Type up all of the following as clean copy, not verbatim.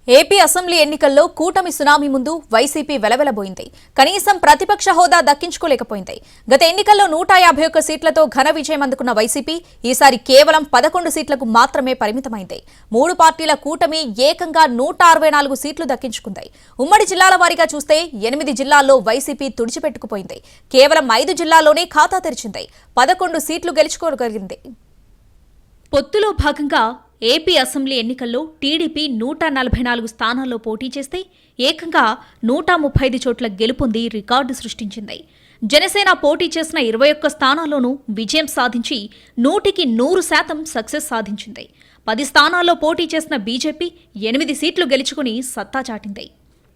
AP assembly ఎన్నికల్లో కూటమి tsunami ముందు వైసీపీ వెలవెలబోయింది. కనీసం ప్రతిపక్ష హోదా దక్కించుకోలేకపోయింది. గత ఎన్నికల్లో 151 సీట్లతో ఘన విజయం అందుకున్న వైసీపీ ఈసారి కేవలం 11 సీట్లకు మాత్రమే పరిమితమైంది. 3 పార్టీల కూటమి ఏకంగా 164 సీట్లు దక్కించుకుంది. ఉమ్మడి జిల్లాల వారీగా చూస్తే 8 జిల్లాల్లో వైసీపీ తుడిచిపెట్టుకుపోయింది. కేవలం 5 జిల్లాల్లోనే ఖాతా తెరిచింది. 11 సీట్లు గెలుచుకోగలిగింది. పొత్తులో భాగంగా ఏపీ అసెంబ్లీ ఎన్నికల్లో టీడీపీ 144 స్థానాల్లో పోటీ చేస్తే ఏకంగా 135 చోట్ల గెలుపొంది రికార్డు సృష్టించింది. జనసేన పోటీ చేసిన 21 స్థానాల్లోనూ విజయం సాధించి 100% సక్సెస్ సాధించింది. 10 స్థానాల్లో పోటీ చేసిన బీజేపీ 8 సీట్లు గెలుచుకుని సత్తా చాటింది.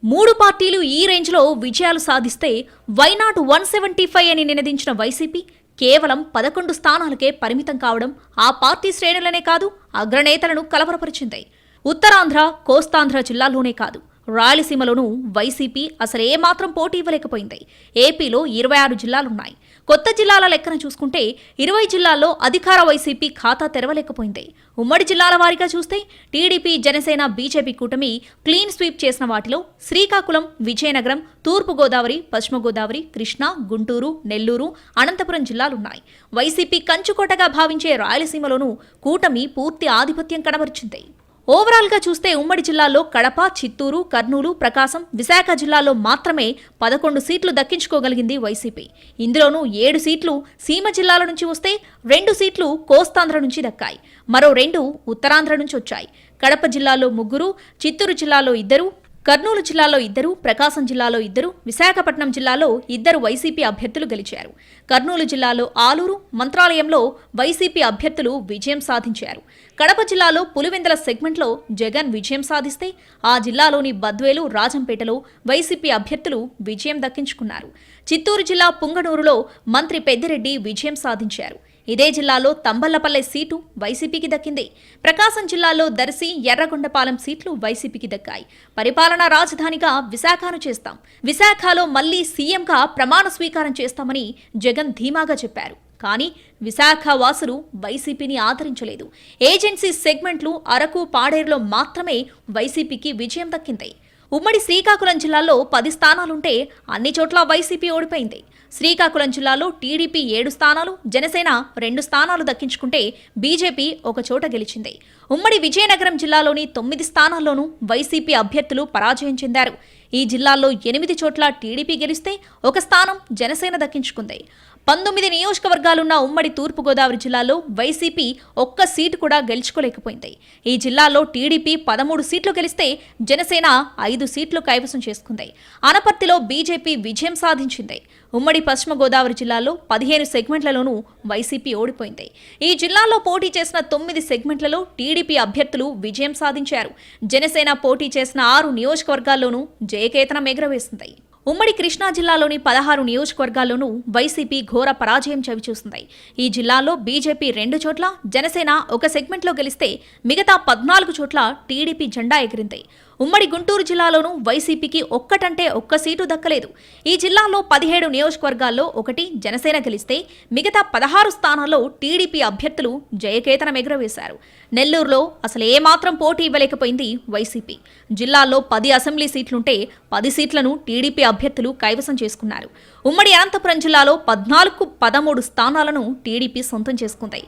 3 పార్టీలు ఈ రేంజ్లో విజయాలు సాధిస్తే వైనాట్ 175 అని నినదించిన వైసీపీ కేవలం 11 స్థానాలకే పరిమితం కావడం ఆ పార్టీ శ్రేణులనే కాదు, అగ్రనేతలను కలవరపరిచింది. ఉత్తరాంధ్ర, కోస్తాంధ్ర జిల్లాల్లోనే కాదు, రాయలసీమలోనూ వైసీపీ అసలేమాత్రం పోటీ ఇవ్వలేకపోయింది. ఏపీలో 26 జిల్లాలున్నాయి. కొత్త జిల్లాల లెక్కన చూసుకుంటే 20 జిల్లాల్లో అధికార వైసీపీ ఖాతా తెరవలేకపోయింది. ఉమ్మడి జిల్లాల వారీగా చూస్తే టీడీపీ, జనసేన, బీజేపీ కూటమి క్లీన్ స్వీప్ చేసిన వాటిలో శ్రీకాకుళం, విజయనగరం, తూర్పుగోదావరి, పశ్చిమ గోదావరి, కృష్ణా, గుంటూరు, నెల్లూరు, అనంతపురం జిల్లాలున్నాయి. వైసీపీ కంచుకోటగా భావించే రాయలసీమలోనూ కూటమి పూర్తి ఆధిపత్యం కనబరిచింది. ఓవరాల్ గా చూస్తే ఉమ్మడి జిల్లాల్లో కడప, చిత్తూరు, కర్నూలు, ప్రకాశం, విశాఖ జిల్లాల్లో మాత్రమే 11 సీట్లు దక్కించుకోగలిగింది వైసీపీ. ఇందులోనూ 7 సీట్లు సీమ జిల్లాల నుంచి వస్తే 2 సీట్లు కోస్తాంధ్ర నుంచి దక్కాయి. మరో 2 ఉత్తరాంధ్ర నుంచి వచ్చాయి. కడప జిల్లాలో 3, చిత్తూరు జిల్లాలో 2, కర్నూలు జిల్లాలో 2, ప్రకాశం జిల్లాలో 2, విశాఖపట్నం జిల్లాలో 2 వైసీపీ అభ్యర్థులు గెలిచారు. కర్నూలు జిల్లాలో ఆలూరు, మంత్రాలయంలో వైసీపీ అభ్యర్థులు విజయం సాధించారు. కడప జిల్లాలో పులివెందుల సెగ్మెంట్లో జగన్ విజయం సాధిస్తే ఆ జిల్లాలోని బద్వేలు, రాజంపేటలో వైసీపీ అభ్యర్థులు విజయం దక్కించుకున్నారు. చిత్తూరు జిల్లా పుంగనూరులో మంత్రి పెద్దిరెడ్డి విజయం సాధించారు. ఇదే జిల్లాలో తంబళ్లపల్లె సీటు వైసీపీకి దక్కింది. ప్రకాశం జిల్లాలో దర్శి, ఎర్రగొండపాలెం సీట్లు వైసీపీకి దక్కాయి. పరిపాలనా రాజధానిగా విశాఖను చేస్తాం, విశాఖలో మళ్లీ సీఎంగా ప్రమాణ స్వీకారం చేస్తామని జగన్ ధీమాగా చెప్పారు. కానీ విశాఖ వాసులు వైసీపీని ఆదరించలేదు. ఏజెన్సీ సెగ్మెంట్లు అరకు, పాడేరులో మాత్రమే వైసీపీకి విజయం దక్కింది. ఉమ్మడి శ్రీకాకుళం జిల్లాలో 10 స్థానాలుంటే అన్ని చోట్ల వైసీపీ ఓడిపోయింది. శ్రీకాకుళం జిల్లాలో టీడీపీ 7 స్థానాలు, జనసేన 2 స్థానాలు దక్కించుకుంటే బీజేపీ 1 చోట గెలిచింది. ఉమ్మడి విజయనగరం జిల్లాలోని 9 స్థానాల్లోనూ వైసీపీ అభ్యర్థులు పరాజయం చెందారు. ఈ జిల్లాల్లో 8 చోట్ల టీడీపీ గెలిస్తే 1 స్థానం జనసేన దక్కించుకుంది. 19 నియోజకవర్గాలున్న ఉమ్మడి తూర్పుగోదావరి జిల్లాలో వైసీపీ 1 సీటు కూడా గెలుచుకోలేకపోయింది. ఈ జిల్లాలో టీడీపీ 13 సీట్లు గెలిస్తే జనసేన 5 సీట్లు కైవసం చేసుకుంది. అనపర్తిలో బీజేపీ విజయం సాధించింది. ఉమ్మడి పశ్చిమ గోదావరి జిల్లాలో 15 సెగ్మెంట్లలోనూ వైసీపీ ఓడిపోయింది. ఈ జిల్లాల్లో పోటీ చేసిన 9 సెగ్మెంట్లలో టీడీపీ అభ్యర్థులు విజయం సాధించారు. జనసేన పోటీ చేసిన 6 నియోజకవర్గాల్లోనూ జయకేతనం ఎగురవేసింది. ఉమ్మడి కృష్ణా జిల్లాలోని 16 నియోజకవర్గాల్లోనూ వైసీపీ ఘోర పరాజయం చవిచూసింది. ఈ జిల్లాల్లో బీజేపీ 2 చోట్ల, జనసేన 1 సెగ్మెంట్లో గెలిస్తే మిగతా 14 చోట్ల టీడీపీ జెండా ఎగిరింది. ఉమ్మడి గుంటూరు జిల్లాలోనూ వైసీపీకి ఒక్కటంటే 1 సీటు దక్కలేదు. ఈ జిల్లాలో 17 నియోజకవర్గాల్లో 1 జనసేన గెలిస్తే మిగతా 16 స్థానాల్లో టీడీపీ అభ్యర్థులు జయకేతనం ఎగురవేశారు. నెల్లూరులో అసలేమాత్రం పోటీ ఇవ్వలేకపోయింది వైసీపీ. జిల్లాల్లో 10 అసెంబ్లీ సీట్లుంటే 10 సీట్లను టీడీపీ అభ్యర్థులు కైవసం చేసుకున్నారు. ఉమ్మడి అనంతపురం జిల్లాలో 14కు 13 స్థానాలను టీడీపీ సొంతం చేసుకుంది.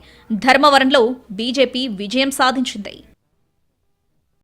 ధర్మవరంలో బీజేపీ విజయం సాధించింది.